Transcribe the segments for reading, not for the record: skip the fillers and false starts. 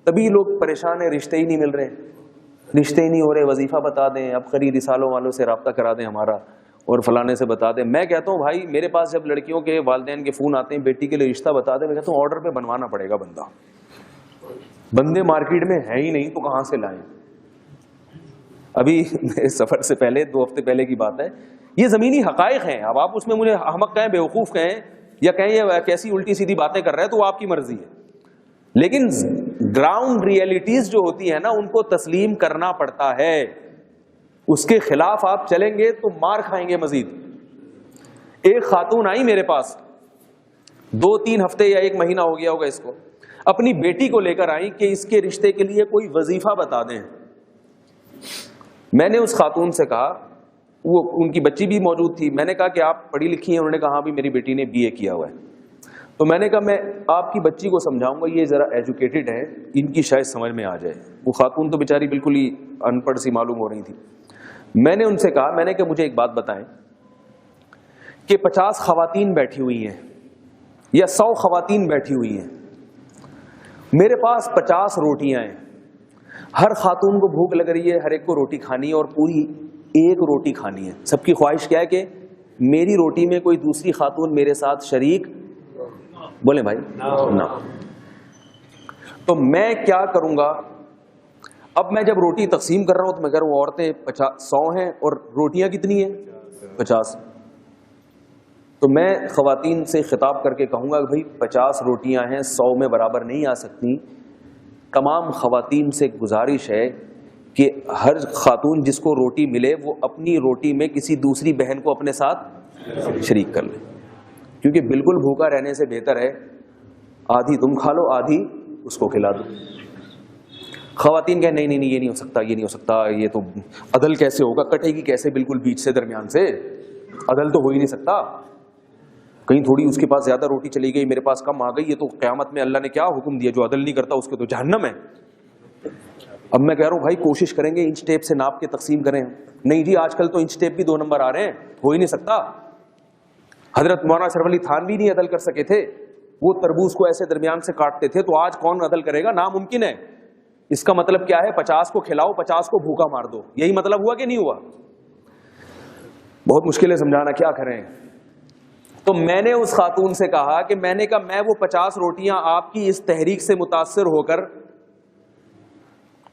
تبھی لوگ پریشان ہیں، رشتے ہی نہیں مل رہے، رشتے ہی نہیں ہو رہے، وظیفہ بتا دیں، اب خرید رسالوں والوں سے رابطہ کرا دیں ہمارا، اور فلانے سے بتا دیں. میں کہتا ہوں بھائی میرے پاس جب لڑکیوں کے والدین کے فون آتے ہیں بیٹی کے لیے رشتہ بتا دیں، میں کہتا ہوں آرڈر پہ بنوانا پڑے گا بندہ، بندے مارکیٹ میں ہے ہی نہیں تو کہاں سے لائیں. ابھی میرے سفر سے پہلے 2 ہفتے پہلے کی بات ہے، یہ زمینی حقائق ہیں. اب آپ اس میں مجھے احمق کہیں، بیوقوف کہیں، یا کہیں یہ کیسی الٹی سیدھی باتیں کر رہے ہیں، تو وہ آپ کی مرضی ہے. لیکن گراؤنڈ ریئلٹیز جو ہوتی ہیں نا ان کو تسلیم کرنا پڑتا ہے. اس کے خلاف آپ چلیں گے تو مار کھائیں گے مزید. ایک خاتون آئی میرے پاس 2-3 ہفتے یا 1 مہینہ ہو گیا ہوگا اس کو، اپنی بیٹی کو لے کر آئی کہ اس کے رشتے کے لیے کوئی وظیفہ بتا دیں. میں نے اس خاتون سے کہا، وہ ان کی بچی بھی موجود تھی، میں نے کہا کہ آپ پڑھی لکھی ہیں؟ انہوں نے کہا ہاں بھی میری بیٹی نے BA کیا ہوا ہے. تو میں نے کہا میں آپ کی بچی کو سمجھاؤں گا، یہ ذرا ایجوکیٹڈ ہے، ان کی شاید سمجھ میں آ جائے. وہ خاتون تو بیچاری بالکل ہی ان پڑھ سی معلوم ہو رہی تھی. میں نے ان سے کہا، میں نے کہ مجھے ایک بات بتائیں کہ 50 خواتین بیٹھی ہوئی ہیں یا 100 خواتین بیٹھی ہوئی ہیں، میرے پاس 50 روٹیاں ہیں، ہر خاتون کو بھوک لگ رہی ہے، ہر ایک کو روٹی کھانی ہے اور پوری 1 روٹی کھانی ہے. سب کی خواہش کیا ہے کہ میری روٹی میں کوئی دوسری خاتون میرے ساتھ شریک بولیں بھائی نہ. تو میں کیا کروں گا؟ اب میں جب روٹی تقسیم کر رہا ہوں تو میں کہہ رہا ہوں عورتیں 100 ہیں اور روٹیاں کتنی ہیں 50. تو میں خواتین سے خطاب کر کے کہوں گا کہ بھائی 50 روٹیاں ہیں، 100 میں برابر نہیں آ سکتی. تمام خواتین سے گزارش ہے کہ ہر خاتون جس کو روٹی ملے وہ اپنی روٹی میں کسی دوسری بہن کو اپنے ساتھ شریک کر لے، کیونکہ بالکل بھوکا رہنے سے بہتر ہے آدھی تم کھا لو آدھی اس کو کھلا دو. خواتین کہیں نہیں یہ نہیں ہو سکتا، یہ نہیں ہو سکتا، یہ تو عدل کیسے ہوگا، کٹے گی کیسے بالکل بیچ سے درمیان سے، عدل تو ہو ہی نہیں سکتا. کہیں تھوڑی اس کے پاس زیادہ روٹی چلی گئی میرے پاس کم آ گئی، یہ تو قیامت میں اللہ نے کیا حکم دیا، جو عدل نہیں کرتا اس کے تو جہنم ہے. اب میں کہہ رہا ہوں بھائی کوشش کریں گے انچ ٹیپ سے ناپ کے تقسیم کریں. نہیں جی آج کل تو انچ ٹیپ بھی 2 نمبر آ رہے ہیں، ہو ہی نہیں سکتا. حضرت مولانا اشرف علی تھانوی نہیں عدل کر سکے تھے، وہ تربوز کو ایسے درمیان سے کاٹتے تھے، تو آج کون عدل کرے گا؟ ناممکن ہے. اس کا مطلب کیا ہے؟ 50 کو کھلاؤ 50 کو بھوکا مار دو، یہی مطلب ہوا کہ نہیں ہوا؟ بہت مشکل ہے سمجھانا، کیا کریں. تو میں نے اس خاتون سے کہا کہ میں وہ 50 روٹیاں آپ کی اس تحریک سے متاثر ہو کر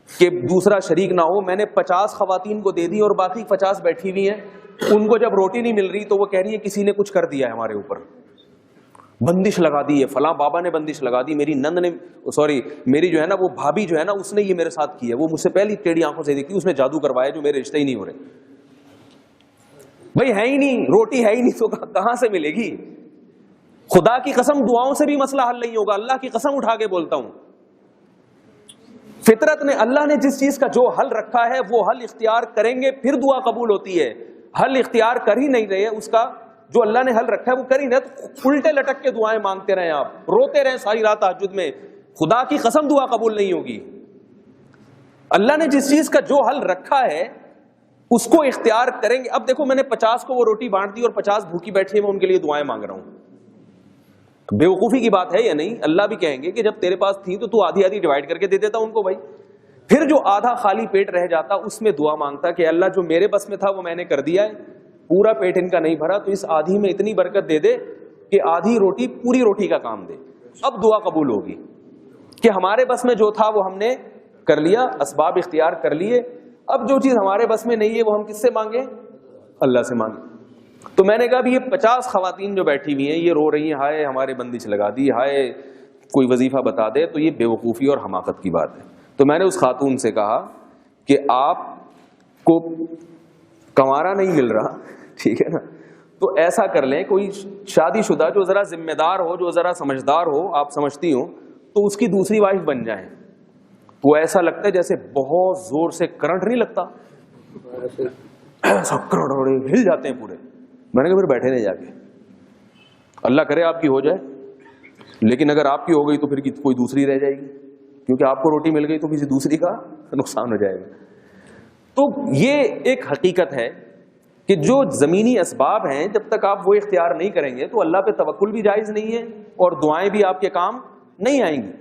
کہ دوسرا شریک نہ ہو، میں نے 50 خواتین کو دے دی اور باقی 50 بیٹھی ہوئی ہیں. ان کو جب روٹی نہیں مل رہی تو وہ کہہ رہی ہے کسی نے کچھ کر دیا ہے ہمارے اوپر، بندش لگا دی ہے، فلاں بابا نے بندش لگا دی، میری نند نے میری جو ہے نا وہ بھابھی جو ہے نا اس نے یہ میرے ساتھ کی ہے، وہ مجھ سے پہلی ٹیڑھی آنکھوں سے دیکھی، اس نے جادو کروایا جو میرے رشتے ہی نہیں ہو رہے. بھائی ہے ہی نہیں، روٹی ہے ہی نہیں تو کہاں سے ملے گی؟ خدا کی قسم دعاؤں سے بھی مسئلہ حل نہیں ہوگا، اللہ کی قسم اٹھا کے بولتا ہوں. فطرت نے، اللہ نے جس چیز کا جو حل رکھا ہے وہ حل اختیار کریں گے پھر دعا قبول ہوتی ہے. حل اختیار کر ہی نہیں رہے، اس کا جو اللہ نے حل رکھا ہے وہ کر ہی نہیں، تو الٹے لٹک کے دعائیں مانگتے رہیں، آپ روتے رہیں ساری رات تہجد میں، خدا کی قسم دعا قبول نہیں ہوگی. اللہ نے جس چیز کا جو حل رکھا ہے اس کو اختیار کریں گے. اب دیکھو میں نے 50 کو وہ روٹی بانٹ دی اور 50 بھوکی بیٹھی ہیں، میں ان کے لیے دعائیں مانگ رہا ہوں. بیوقوفی کی بات ہے یا نہیں؟ اللہ بھی کہیں گے کہ جب تیرے پاس تھی تو آدھی آدھی ڈیوائڈ کر کے دے دیتا ان کو. بھائی پھر جو آدھا خالی پیٹ رہ جاتا اس میں دعا مانگتا کہ اللہ جو میرے بس میں تھا وہ میں نے کر دیا ہے، پورا پیٹ ان کا نہیں بھرا، تو اس آدھی میں اتنی برکت دے دے کہ آدھی روٹی پوری روٹی کا کام دے. اب دعا قبول ہوگی کہ ہمارے بس میں جو تھا وہ ہم نے کر لیا، اسباب اختیار کر لیے، اب جو چیز ہمارے بس میں نہیں ہے وہ ہم کس سے مانگیں؟ اللہ سے مانگیں. تو میں نے کہا یہ 50 خواتین جو بیٹھی ہوئی ہیں یہ رو رہی ہیں ہائے ہمارے بندش لگا دی، ہائے کوئی وظیفہ بتا دے، تو یہ بیوقوفی اور حماقت کی بات ہے. تو میں نے اس خاتون سے کہا کہ آپ کو کنوارا نہیں مل رہا، ٹھیک ہے نا، تو ایسا کر لیں کوئی شادی شدہ جو ذرا ذمہ دار ہو، جو ذرا سمجھدار ہو، آپ سمجھتی ہوں، تو اس کی دوسری وائف بن جائیں. وہ ایسا لگتا ہے جیسے بہت زور سے کرنٹ نہیں لگتا، ایسا کرنٹ ہل جاتے ہیں پورے. میں نے کہا پھر بیٹھے نہیں جا کے، اللہ کرے آپ کی ہو جائے، لیکن اگر آپ کی ہو گئی تو پھر کوئی دوسری رہ جائے گی، کیونکہ آپ کو روٹی مل گئی تو کسی دوسری کا نقصان ہو جائے گا. تو یہ ایک حقیقت ہے کہ جو زمینی اسباب ہیں جب تک آپ وہ اختیار نہیں کریں گے تو اللہ پہ توکل بھی جائز نہیں ہے اور دعائیں بھی آپ کے کام نہیں آئیں گی.